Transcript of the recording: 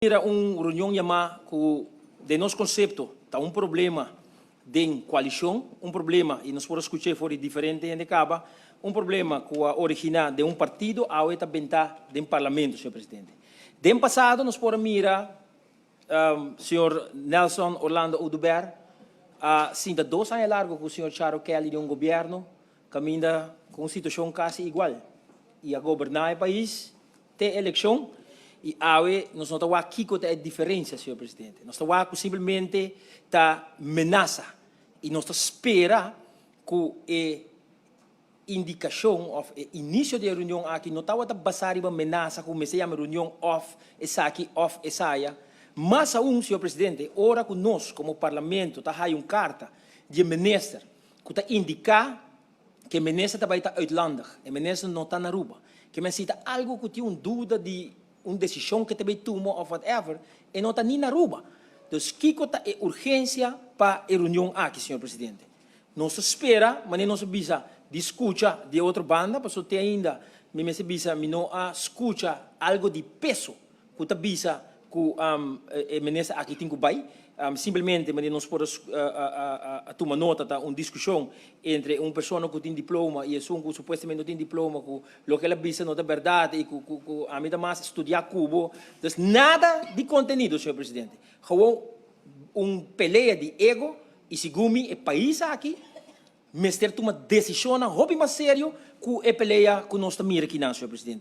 Era reunião chamada de nosso conceito, está problema de coalição, problema, e nós podemos escutar fora diferente em Caba, problema com a origem de partido, a outra bentar de parlamento, senhor presidente. De passado, nós podemos mirar, senhor Nelson Orlando Udubert, sinta 2 anos largo com o senhor Charo Kelly de governo, caminha com uma situação quase igual. E a governar o país, tem eleição, e aí nós não estamos aqui com a diferença, senhor presidente. Nós estamos aqui simplesmente a ameaça. E nós esperamos que a indicação, ou início da reunião aqui, não estamos a basar em ameaça, como se chama reunião off, essa aqui, off, essa aí. Mas aún, senhor presidente, ora que nós, como parlamento, está aí uma carta de ministro, que está indicar que o ministro vai estar uitlandig, o ministro não está na Aruba, que necessita algo que tem uma dúvida de uma decisão que também toma ou whatever, e não está nem na Aruba. Então, Kiko está em urgência para a reunião aqui, senhor presidente. Nós espera, mas não se bisa discutir de outra banda, porque tem ainda, me se bisa, não escuta algo de peso, que está bisa que o ministro aqui tem que vai. Simplesmente, mas nós podemos tomar nota de uma discussão entre uma pessoa que tem diploma e um que supostamente não tem diploma, que o que ela diz não é verdade e que a mim mais estudar Cuba. Então, nada de conteúdo, senhor presidente. Gewoon uma peleia de ego e segundo o país aqui, mas ter uma decisão, hobby mais sério, que é peleia que nós estamos aqui, senhor presidente.